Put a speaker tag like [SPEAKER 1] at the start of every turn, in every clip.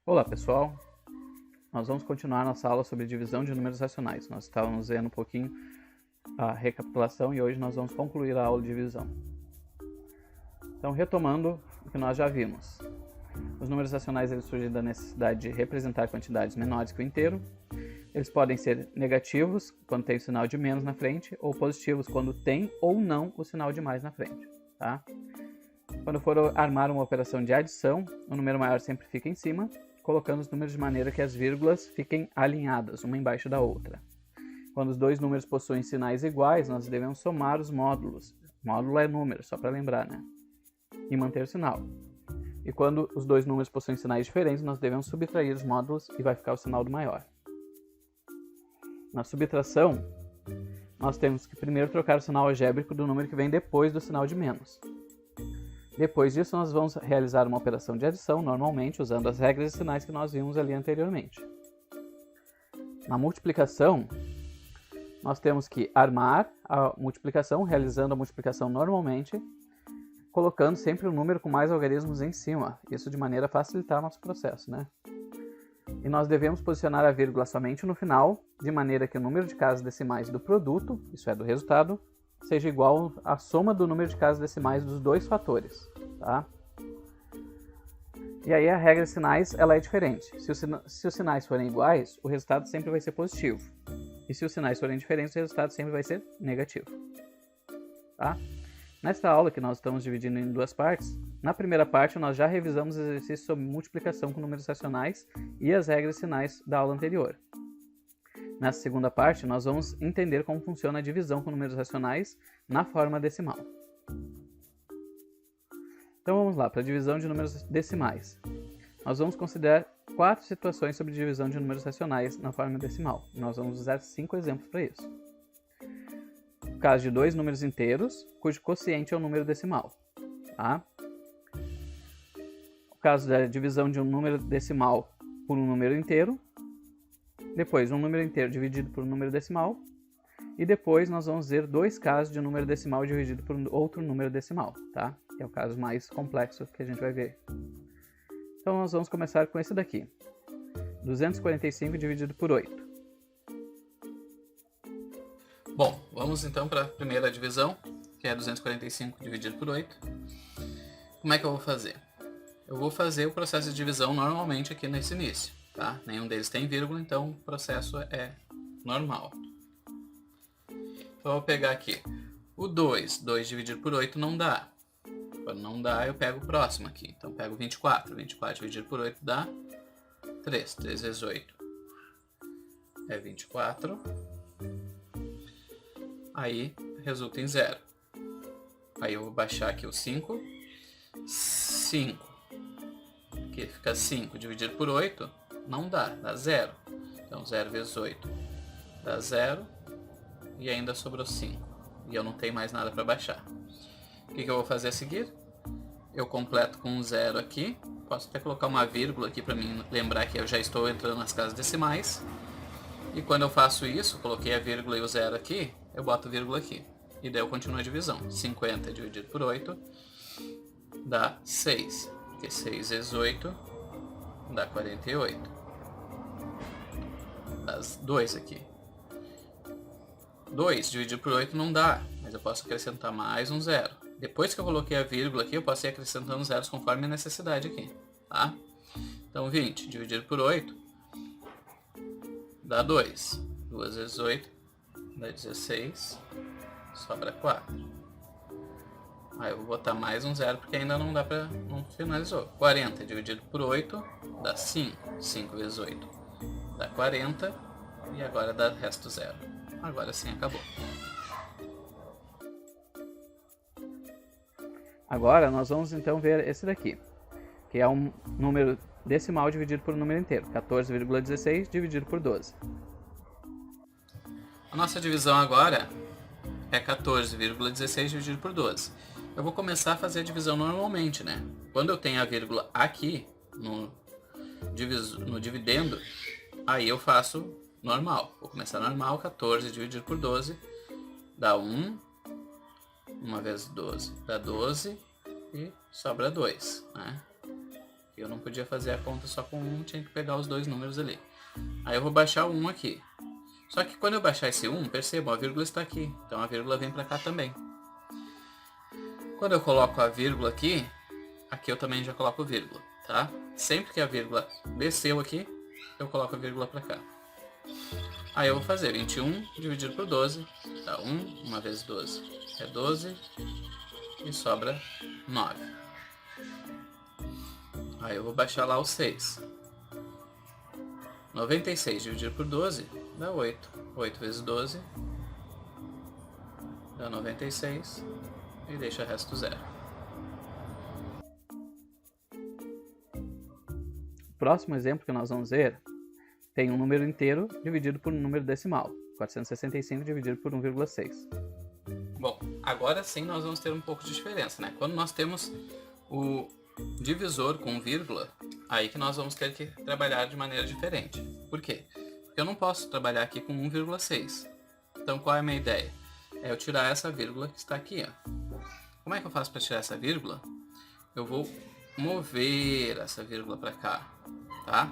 [SPEAKER 1] Olá pessoal, nós vamos continuar nossa aula sobre divisão de números racionais. Nós estávamos vendo um pouquinho a recapitulação e hoje nós vamos concluir a aula de divisão. Então, retomando o que nós já vimos. Os números racionais eles surgem da necessidade de representar quantidades menores que o inteiro. Eles podem ser negativos, quando tem o sinal de menos na frente, ou positivos, quando tem ou não o sinal de mais na frente. Tá? Quando for armar uma operação de adição, o número maior sempre fica em cima, colocando os números de maneira que as vírgulas fiquem alinhadas, uma embaixo da outra. Quando os dois números possuem sinais iguais, nós devemos somar os módulos. Módulo é número, só para lembrar, né? E manter o sinal. E quando os dois números possuem sinais diferentes, nós devemos subtrair os módulos e vai ficar o sinal do maior. Na subtração, nós temos que primeiro trocar o sinal algébrico do número que vem depois do sinal de menos. Depois disso, nós vamos realizar uma operação de adição, normalmente usando as regras e sinais que nós vimos ali anteriormente. Na multiplicação, nós temos que armar a multiplicação, realizando a multiplicação normalmente, colocando sempre o número com mais algarismos em cima, isso de maneira a facilitar nosso processo, né? E nós devemos posicionar a vírgula somente no final, de maneira que o número de casas decimais do produto, isso é, do resultado, seja igual à soma do número de casas decimais dos dois fatores, tá? E aí a regra de sinais ela é diferente. Se os sinais forem iguais, o resultado sempre vai ser positivo. E se os sinais forem diferentes, o resultado sempre vai ser negativo. Tá? Nesta aula, que nós estamos dividindo em duas partes, na primeira parte nós já revisamos os exercícios sobre multiplicação com números racionais e as regras de sinais da aula anterior. Nessa segunda parte, nós vamos entender como funciona a divisão com números racionais na forma decimal. Então vamos lá, para a divisão de números decimais. Nós vamos considerar 4 situações sobre divisão de números racionais na forma decimal. Nós vamos usar 5 exemplos para isso. O caso de dois números inteiros, cujo quociente é o número decimal. Tá? O caso da divisão de um número decimal por um número inteiro. Depois, um número inteiro dividido por um número decimal. E depois nós vamos ver dois casos de um número decimal dividido por outro número decimal, tá? Que é o caso mais complexo que a gente vai ver. Então nós vamos começar com esse daqui. 245 dividido por 8.
[SPEAKER 2] Bom, vamos então para a primeira divisão, que é 245 dividido por 8. Como é que eu vou fazer? Eu vou fazer o processo de divisão normalmente aqui nesse início. Tá? Nenhum deles tem vírgula, então o processo é normal. Então eu vou pegar aqui o 2 dividido por 8 não dá. Quando não dá, eu pego o próximo aqui. Então eu pego 24 dividido por 8 dá 3 vezes 8 é 24. Aí resulta em 0. Aí eu vou baixar aqui o 5. 5. Aqui fica 5 dividido por 8. Não dá 0. Então 0 vezes 8 dá 0. E ainda sobrou 5. E eu não tenho mais nada para baixar. O que eu vou fazer a seguir? Eu completo com um 0 aqui. Posso até colocar uma vírgula aqui para mim lembrar que eu já estou entrando nas casas decimais. E quando eu faço isso, coloquei a vírgula e o 0 aqui, eu boto vírgula aqui. E daí eu continuo a divisão. 50 dividido por 8 dá 6. Porque 6 vezes 8 dá 48. Dá 2 aqui. 2 dividido por 8 não dá, mas eu posso acrescentar mais um 0. Depois que eu coloquei a vírgula aqui, eu posso ir acrescentando zeros conforme a necessidade aqui. Tá? Então 20 dividido por 8 dá 2. 2 vezes 8 dá 16. Sobra 4. Aí eu vou botar mais um 0 porque ainda não dá pra... não finalizou. 40 dividido por 8 dá 5. 5 vezes 8 dá 40. E agora dá resto 0. Agora sim acabou.
[SPEAKER 1] Agora nós vamos então ver esse daqui, que é um número decimal dividido por um número inteiro. 14,16 dividido por 12.
[SPEAKER 2] A nossa divisão agora é 14,16 dividido por 12. Eu vou começar a fazer a divisão normalmente, né? Quando eu tenho a vírgula aqui no dividendo, aí eu faço normal. Vou começar normal, 14 dividido por 12 dá 1. 1 vezes 12 dá 12 e sobra 2, né? Eu não podia fazer a conta só com 1, tinha que pegar os dois números ali. Aí eu vou baixar o 1 aqui. Só que quando eu baixar esse 1, percebam, a vírgula está aqui. Então a vírgula vem para cá também. Quando eu coloco a vírgula aqui eu também já coloco vírgula, tá? Sempre que a vírgula desceu aqui, eu coloco a vírgula para cá. Aí eu vou fazer 21 dividido por 12, dá 1, 1 vezes 12 é 12, e sobra 9. Aí eu vou baixar lá o 6. 96 dividido por 12 dá 8. 8 vezes 12 dá 96 e deixa o resto zero.
[SPEAKER 1] O próximo exemplo que nós vamos ver tem um número inteiro dividido por um número decimal. 465 dividido por 1,6.
[SPEAKER 2] Bom, agora sim nós vamos ter um pouco de diferença, né? Quando nós temos o divisor com vírgula, aí que nós vamos ter que trabalhar de maneira diferente. Por quê? Porque eu não posso trabalhar aqui com 1,6. Então qual é a minha ideia? É eu tirar essa vírgula que está aqui, ó. Como é que eu faço para tirar essa vírgula? Eu vou mover essa vírgula para cá, tá?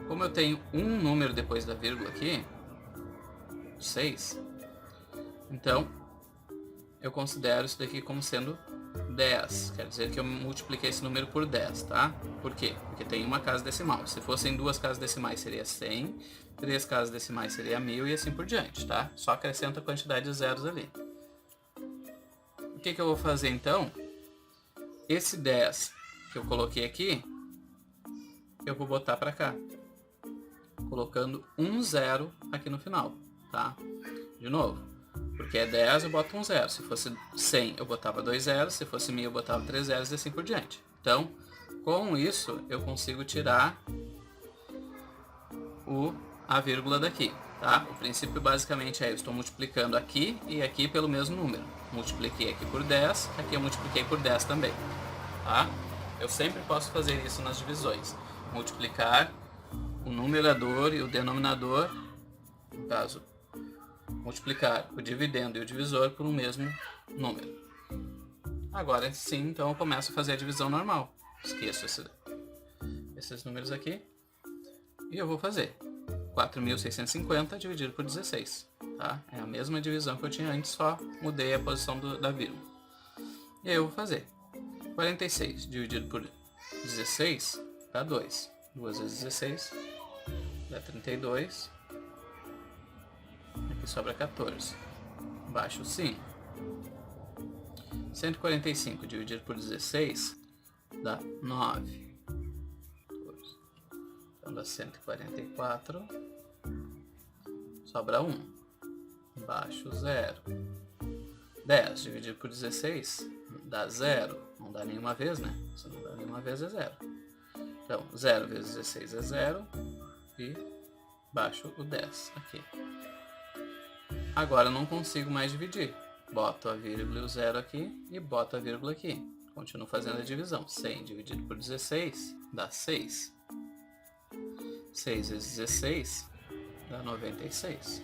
[SPEAKER 2] Como eu tenho um número depois da vírgula aqui, 6, então eu considero isso daqui como sendo 10. Quer dizer que eu multipliquei esse número por 10, tá? Por quê? Porque tem uma casa decimal. Se fossem duas casas decimais seria 100, 3 casas decimais seria 1000 e assim por diante, tá? Só acrescenta a quantidade de zeros ali. O que eu vou fazer então? Esse 10 que eu coloquei aqui, eu vou botar para cá, colocando um zero aqui no final, tá? De novo, porque é 10 eu boto um zero, se fosse 100 eu botava 2 zeros, se fosse 1000 eu botava 3 zeros e assim por diante. Então, com isso eu consigo tirar a vírgula daqui, tá? O princípio basicamente é eu estou multiplicando aqui e aqui pelo mesmo número. Multipliquei aqui por 10, aqui eu multipliquei por 10 também, tá? Eu sempre posso fazer isso nas divisões. Multiplicar o numerador e o denominador, no caso, multiplicar o dividendo e o divisor por um mesmo número. Agora sim, então eu começo a fazer a divisão normal. Esqueço esses números aqui e eu vou fazer 4.650 dividido por 16. Tá? É a mesma divisão que eu tinha antes, só mudei a posição da vírgula. E aí eu vou fazer 46 dividido por 16 dá 2. 2 vezes 16 dá 32. Aqui sobra 14. Baixo 5. 145 dividido por 16 dá 9. Então dá 144. Sobra 1. Baixo 0. 10 dividido por 16 dá 0. Não dá nenhuma vez, né? Se não dá nenhuma vez é 0. Então, 0 vezes 16 é 0. E baixo o 10 aqui. Agora eu não consigo mais dividir. Boto a vírgula e o 0 aqui e boto a vírgula aqui. Continuo fazendo a divisão. 100 dividido por 16 dá 6. 6 vezes 16 dá 96.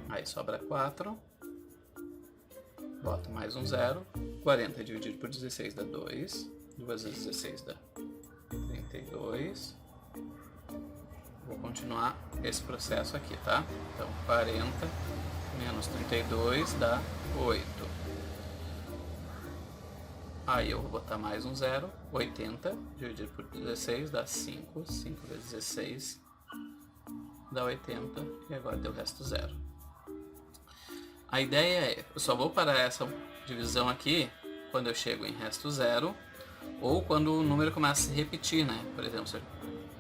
[SPEAKER 2] Aí sobra 4. Boto mais um 0. 40 dividido por 16 dá 2. 2 vezes 16 dá 32. Vou continuar esse processo aqui, tá? Então 40 menos 32 dá 8. Aí eu vou botar mais um 0. 80 dividido por 16 dá 5. 5 vezes 16 dá 80. E agora deu o resto 0. A ideia é, eu só vou parar essa divisão aqui quando eu chego em resto 0 ou quando o número começa a se repetir, né? Por exemplo, se eu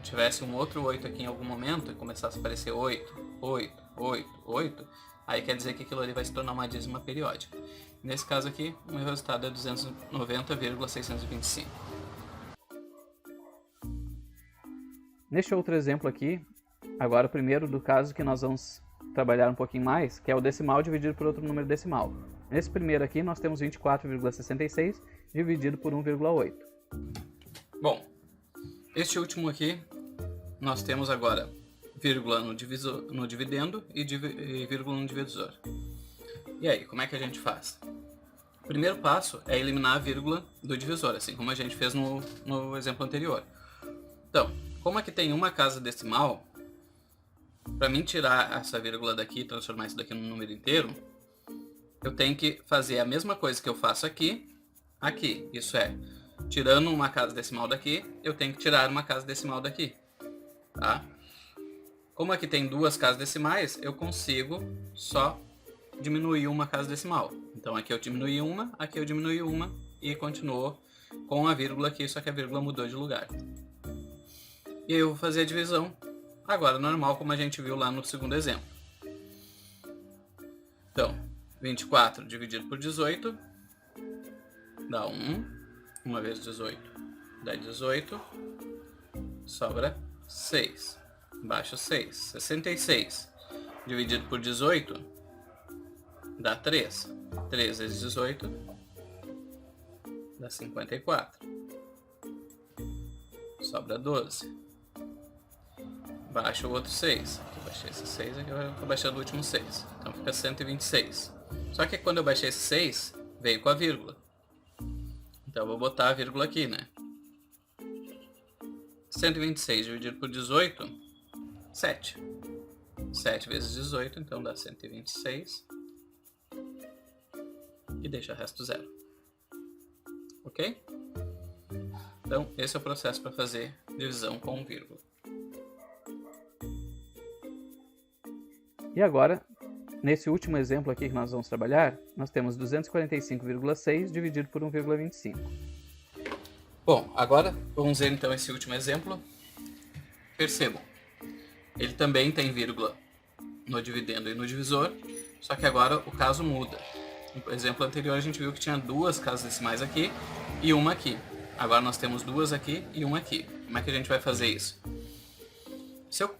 [SPEAKER 2] tivesse um outro 8 aqui em algum momento e começasse a aparecer 8, 8, 8, 8, aí quer dizer que aquilo ali vai se tornar uma dízima periódica. Nesse caso aqui, o meu resultado é 290,625.
[SPEAKER 1] Neste outro exemplo aqui, agora o primeiro do caso que nós vamos trabalhar um pouquinho mais, que é o decimal dividido por outro número decimal. Nesse primeiro aqui nós temos 24,66 dividido por 1,8.
[SPEAKER 2] Bom, este último aqui nós temos agora vírgula no dividendo e vírgula no divisor. E aí, como é que a gente faz? primeiro passo é eliminar a vírgula do divisor, assim como a gente fez no exemplo anterior. Então, como aqui tem uma casa decimal, para mim tirar essa vírgula daqui e transformar isso daqui num número inteiro, eu tenho que fazer a mesma coisa que eu faço aqui. Isso é, tirando uma casa decimal daqui, eu tenho que tirar uma casa decimal daqui. Tá? Como aqui tem duas casas decimais, eu consigo só diminuir uma casa decimal. Então aqui eu diminui uma, aqui eu diminui uma e continuou com a vírgula aqui, só que a vírgula mudou de lugar. E aí eu vou fazer a divisão agora normal, como a gente viu lá no segundo exemplo. Então, 24 dividido por 18 dá 1. 1 vezes 18 dá 18. Sobra 6. Embaixo 6. 66 dividido por 18 dá 3. 3 vezes 18 dá 54. Sobra 12. Baixa o outro 6. Aqui eu baixei esse 6, aqui eu estou baixando o último 6. Então fica 126. Só que quando eu baixei esse 6, veio com a vírgula. Então eu vou botar a vírgula aqui, né? 126 dividido por 18, 7. 7 vezes 18, então dá 126. E deixa o resto zero. Ok? Então esse é o processo para fazer divisão com vírgula.
[SPEAKER 1] E agora, nesse último exemplo aqui que nós vamos trabalhar, nós temos 245,6 dividido por 1,25.
[SPEAKER 2] Bom, agora vamos ver então esse último exemplo. Percebam, ele também tem vírgula no dividendo e no divisor, só que agora o caso muda. No exemplo anterior a gente viu que tinha duas casas decimais aqui e uma aqui. Agora nós temos duas aqui e uma aqui. Como é que a gente vai fazer isso? Se eu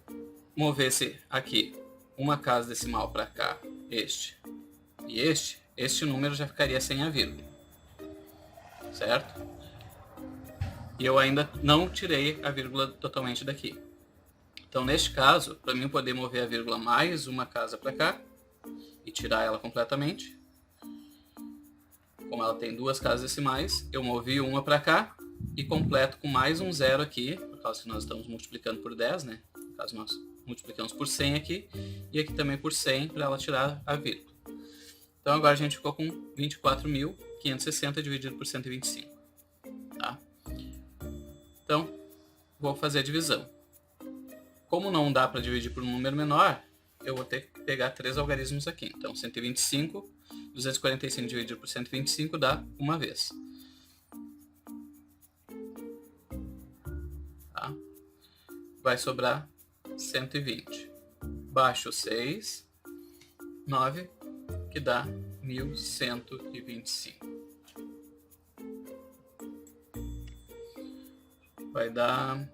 [SPEAKER 2] movesse aqui uma casa decimal para cá, este e este número já ficaria sem a vírgula, certo? E eu ainda não tirei a vírgula totalmente daqui. Então, neste caso, para mim poder mover a vírgula mais uma casa para cá e tirar ela completamente, como ela tem duas casas decimais, eu movi uma para cá e completo com mais um zero aqui, por causa que nós estamos multiplicando por 10, né? No caso, nós multiplicamos por 100 aqui, e aqui também por 100 para ela tirar a vírgula. Então agora a gente ficou com 24.560 dividido por 125. Tá? Então, vou fazer a divisão. Como não dá para dividir por um número menor, eu vou ter que pegar três algarismos aqui. Então 245 dividido por 125 dá uma vez. Tá? Vai sobrar 120. Baixo 6, 9, que dá 1125. Vai dar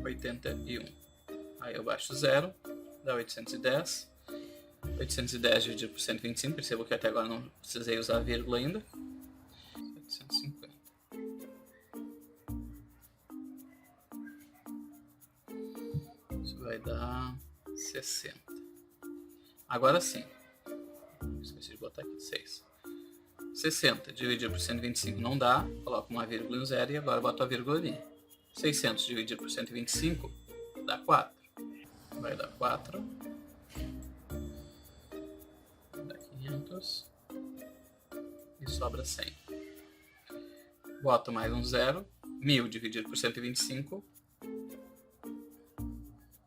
[SPEAKER 2] 81. Aí eu baixo 0, dá 810. 810 dividido por 125, percebo que até agora não precisei usar a vírgula ainda. 750. Isso vai dar 60. Agora sim. Esqueci de botar aqui 6. 60 dividido por 125 não dá, coloco uma vírgula e um zero e agora boto a vírgula ali. 600 dividido por 125 dá 4. Vai dar 4. Dá 500. E sobra 100. Boto mais um zero. 1000 dividido por 125.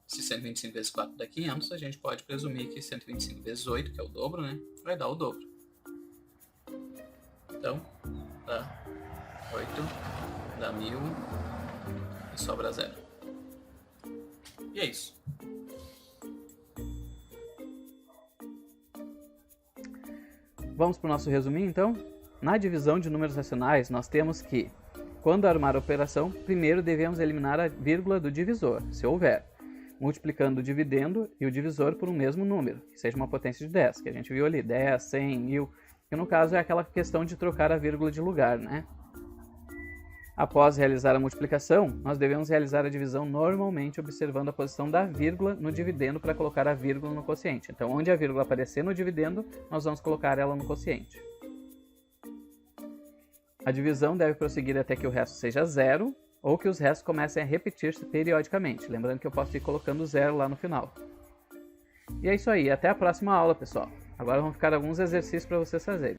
[SPEAKER 2] Se 125 vezes 4 dá 500, a gente pode presumir que 125 vezes 8, que é o dobro, né? Vai dar o dobro. Então, dá 8, dá 1000 e sobra 0. E é isso.
[SPEAKER 1] Vamos para o nosso resuminho, então? Na divisão de números racionais, nós temos que, quando armar a operação, primeiro devemos eliminar a vírgula do divisor, se houver, multiplicando o dividendo e o divisor por um mesmo número, que seja uma potência de 10, que a gente viu ali, 10, 100, 1000, que no caso é aquela questão de trocar a vírgula de lugar, né? Após realizar a multiplicação, nós devemos realizar a divisão normalmente observando a posição da vírgula no dividendo para colocar a vírgula no quociente. Então, onde a vírgula aparecer no dividendo, nós vamos colocar ela no quociente. A divisão deve prosseguir até que o resto seja 0, ou que os restos comecem a repetir-se periodicamente. Lembrando que eu posso ir colocando 0 lá no final. E é isso aí, até a próxima aula, pessoal. Agora vão ficar alguns exercícios para vocês fazerem.